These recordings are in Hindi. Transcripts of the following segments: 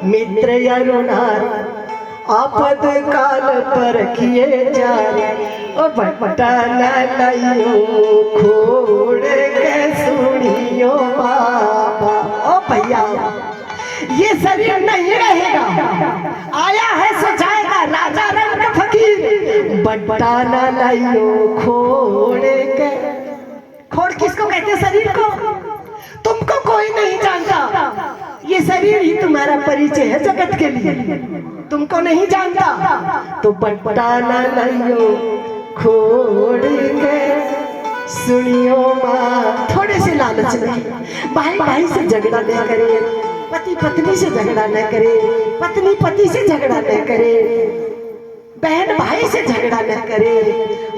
मित्र अरुणार आपद काल पर किए जाए ओ बट्टा लाइयो खोड़ के सुनियो बाबा। ओ भैया ये शरीर नहीं रहेगा, आया है सो जाएगा, राजा रंग फकीर। बट्टा लाइयो खोड़ के, खोड़ किसको कहते हैं? शरीर को। तुमको कोई नहीं जानता, ये शरीर ही तुम्हारा परिचय है जगत के लिए, तुमको नहीं जानता। तो बट्टा लाइयो खोड़ के सुनियो माँ। थोड़े से लालच में भाई भाई से झगड़ा न करे, पति पत्नी से झगड़ा न करे, पत्नी पति से झगड़ा न करे, बहन भाई से झगड़ा न करे,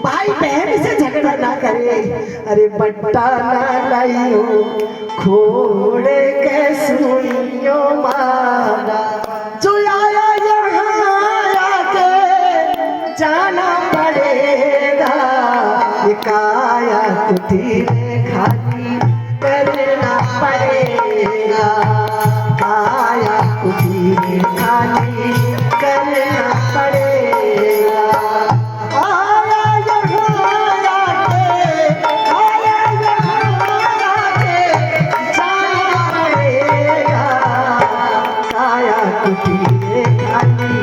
भाई बहन से झगड़ा ना करे। अरे बट्टा लाइयो खोड़ के सुनियो मारा। जो आया यहाँ आके जाना पड़ेगा, काया कुटीर खाली करना पड़ेगा, काया कुटीर खाली करना पड़ेगा। आया यहाँ आके, आया यहाँ आके जाना पड़ेगा, काया कुटीर खाली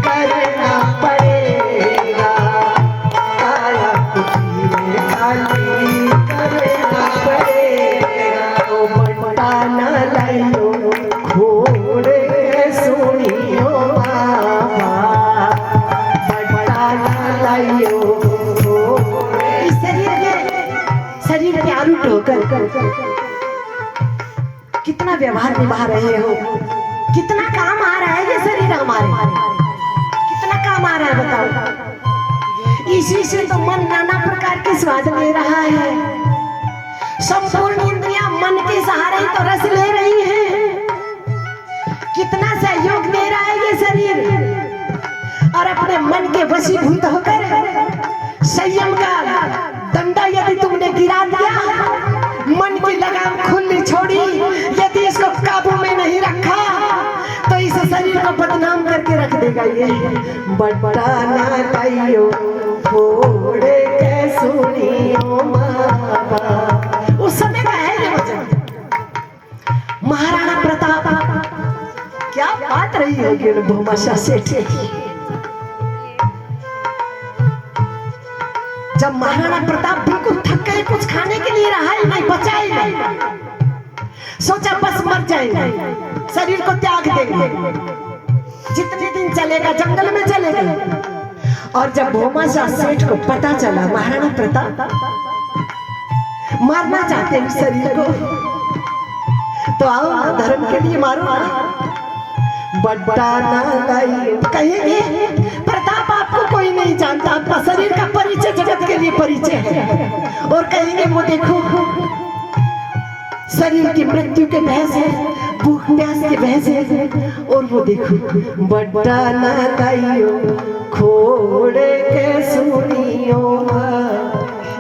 करना पड़ेगा, काया कुटीर खाली करना पड़ेगा। ओ बट्टा लाइयो खोड़ के सुनियो बाबा, बट्टा लाइयो। इस शरीर के आरूढ़ होकर कितना व्यवहार निभा रहे हो, कितना काम आ रहा है ये शरीर हमारे, कितना काम आ रहा है बताओ। इसी से तो मन नाना प्रकार के स्वाद ले रहा है, संपूर्ण इंद्रियां मन के सहारे ही तो रस ले रही हैं। कितना सहयोग दे रहा है ये शरीर, और अपने मन के वशीभूत होकर संयम का डंडा यदि तुमने गिरा दिया, मन की लगाम खुली छोड़ी, यदि इसको काबू में नहीं रखा तो इस शरीर को बदनाम करके रख देगा ये। बट्टा लाइयो खोड़ के सुनियो बाबा। उस समय का है ये वचन। महाराणा प्रताप, क्या बात रही होगी भूमाशा सेठ की। जब महाराणा प्रताप बिल्कुल थक गए, कुछ खाने के लिए रहा ही नहीं, बचा ही नहीं, सोचा बस मर जाएंगे, शरीर को त्याग देंगे, जितने दिन चलेगा जंगल में चलेगा। और जब भूमाशा सेठ को पता चला महाराणा प्रताप मारना चाहते हैं शरीर को, तो आओ ना धर्म के लिए मारो ना। बट्टा लाइयो कहेंगे प्रताप आपको कोई नहीं जानता, आपका शरीर का परिचय जगत के लिए परिचय है। और कहेंगे वो देखो शरीर की मृत्यु के बहस है, भूख प्यास के बहस है, और वो देखो बट्टा लाइयो खोड़ के सुनियो।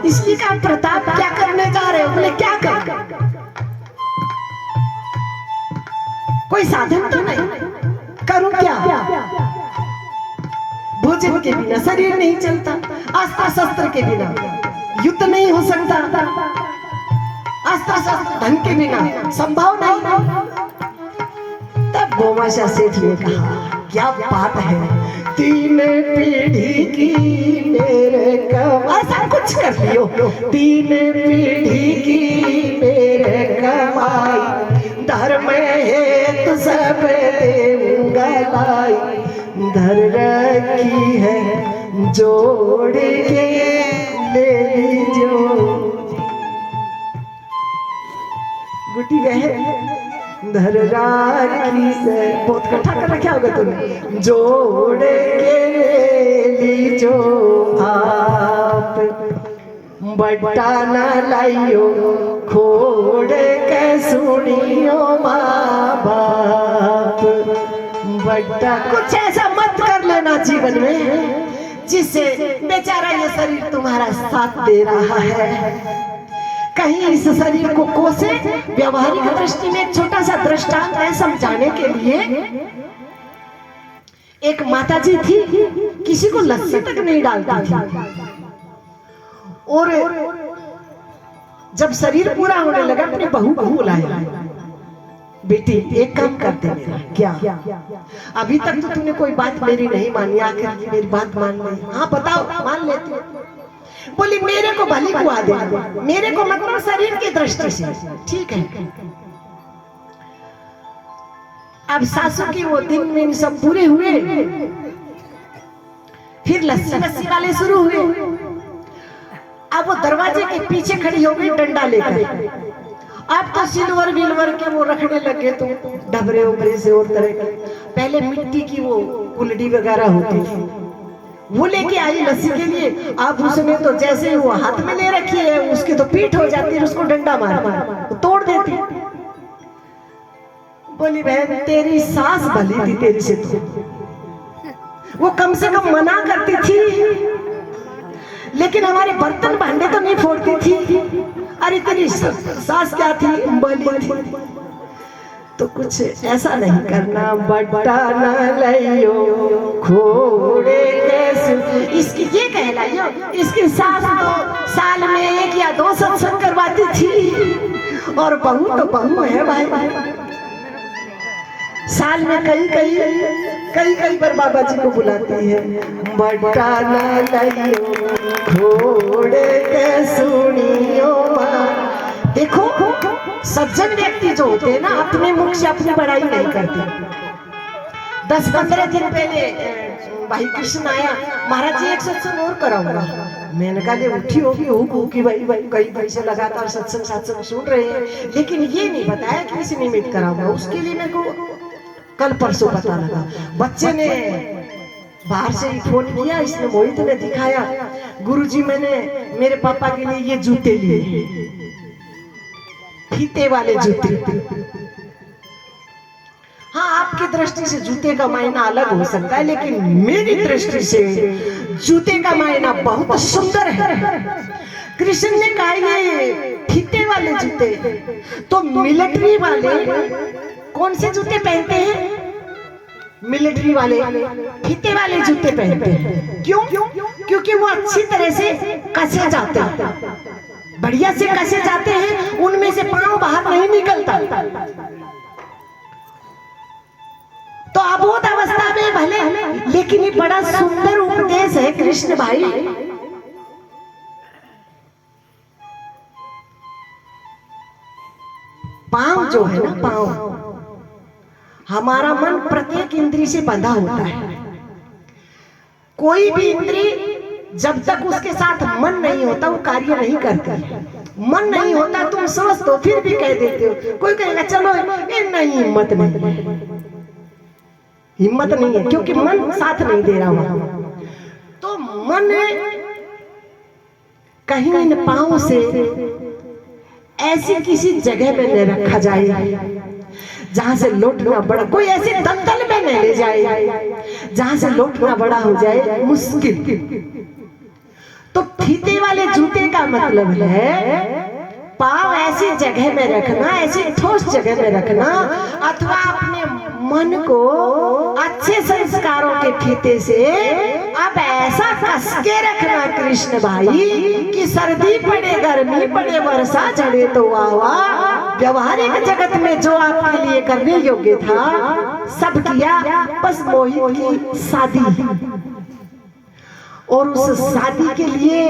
इसलिए कहा प्रताप क्या करने जा रहे हो? बोले क्या कर, कोई साधन तो नहीं, करूं क्या? भोजन के बिना शरीर नहीं चलता, अस्त्र शस्त्र के बिना युद्ध नहीं हो सकता, अस्त्र शस्त्र धन के बिना संभव नहीं। तब भूमाशा सेठ ने कहा क्या बात है, 3 पीढ़ी की मेरे कमाई, ऐसा कुछ कर लियो, 3 पीढ़ी की मेरे कमाई, धर्म हेतु सब देऊंगा लाई, धर रखी है जोड़ के ले लीजो। गुटी गए धर राखी से, बहुत इकट्ठा कर रखा होगा तुमने, जोड़ के ले लीजो आप। बट्टा लाइयो खोड़ के सुनियो माँ बाप। बट्टा कुछ ऐसा मत कर लेना जीवन में जिससे बेचारा ये शरीर तुम्हारा साथ दे रहा है, कहीं इस शरीर को कोसे। व्यवहारिक दृष्टि में एक छोटा सा दृष्टांत है समझाने के लिए। एक माताजी थी, किसी को लस्सी तक नहीं डालती थी, और जब शरीर पूरा होने लगा अपनी बहू को बुलाया, बेटी एक काम कर दे मेरा। क्या? अभी तक तो तूने कोई बात मेरी नहीं मानी, आखिर मेरी बात मान ली। हाँ बताओ, मान लेती हूँ। बोली मेरे को भली खुआ दे। मेरे को मतलब शरीर की दृष्टि से। ठीक है। अब सासू की वो दिन में सब पूरे हुए, फिर लस्सी वाले शुरू हुए। अब वो दरवाजे के पीछे खड़ी हो गई डंडा लेकर। अब तो सिल्वर विल्वर के वो रखने लगे, तो डबरे उबरे से और तरह के। पहले मिट्टी की वो कुल्हड़ी वगैरह होती थी, वो लेके आई लस्सी के लिए। अब उसने तो जैसे वो हाथ में ले रखी है, उसकी तो पीठ हो जाती है, उसको डंडा मार तोड़ देती। बोली बहन तेरी सास भली थी तेरी से, तो वो कम से कम मना करती थी, लेकिन हमारे बर्तन भांडे तो नहीं फोड़ती थी। अरे तेरी सास क्या थी? भली थी। तो कुछ ऐसा नहीं करना, बट्टा न लियो खोड़े कैसे। इसकी ये कहलाइयो, इसकी सास तो साल में 1 या 2 सत्संग करवाती थी, और बहू तो बहू है भाई। साल में कई बार बाबा जी को बुलाती है। बट्टा न लियो खोड़े के सुनियो। देखो सज्जन व्यक्ति जो होते हैं ना, अपने मुख से अपनी बड़ाई नहीं करते। 10-15 दिन पहले भाई कृष्ण आया, महाराज जी एक सत्संग और कराऊंगा। मैंने कहा उठी होगी कि भाई कई दिन से लगातार सत्संग सुन रहे हैं, लेकिन ये नहीं बताया कि इस निमित्त कराऊंगा। उसके लिए मेरे को कल परसों पता लगा। बच्चे ने बाहर से ही फोन किया, इसने मोहित ने दिखाया, गुरुजी मैंने मेरे पापा के लिए ये जूते लिए, फीते वाले जूते। हाँ आपकी दृष्टि से जूते का मायना अलग हो सकता है, लेकिन मेरी दृष्टि से जूते का मायना बहुत सुंदर है। कृष्ण ने कहा ये फीते वाले जूते, तो मिलिट्री वाले कौन से जूते पहनते हैं? मिलिट्री वाले फीते वाले जूते पहनते हैं। क्यों? क्योंकि वो अच्छी तरह से कसे जाते हैं, बढ़िया से कसे जाते हैं, उनमें से पांव बाहर नहीं निकलता। तो अबोध अवस्था में भले, लेकिन ये बड़ा सुंदर उपदेश है कृष्ण भाई। पांव जो है ना, पांव, हमारा मन प्रत्येक इंद्री से बंधा होता है। कोई भी इंद्री जब तक उसके साथ मन नहीं होता वो कार्य नहीं करती। मन नहीं होता तुम स्वस्थ हो, फिर भी कह देते हो। कोई कहेगा चलो नहीं, हिम्मत नहीं है, क्योंकि मन साथ नहीं दे रहा वहां। तो मन कहीं इन पांव से ऐसी किसी जगह में न रखा जाए जहां से लौटना बड़ा, कोई ऐसे दलदल में न ले जाए जहां से लौटना बड़ा हो जाए मुश्किल। तो फीते वाले जूते का मतलब है पांव ऐसी जगह में रखना, ऐसी ठोस जगह में रखना, अथवा अपने मन को अच्छे संस्कारों के फीते से अब ऐसा कस के रखना कृष्ण भाई कि सर्दी पड़े, गर्मी पड़े, वर्षा चढ़े तो वाह। व्यवहारिक जगत में जो आपके लिए करने योग्य था सब किया, बस मोहित की शादी, और उस शादी के लिए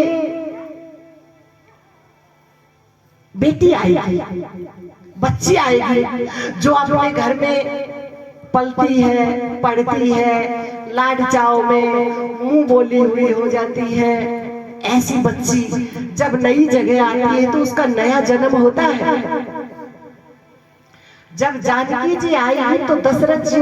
बेटी आएगी, बच्ची आएगी जो अपने घर में पलती है, पढ़ती है, लाड चाव में मुंह बोली हुई हो जाती है। ऐसी बच्ची जब नई जगह आती है तो उसका नया जन्म होता है। जब जानकी जी आई तो दशरथ जी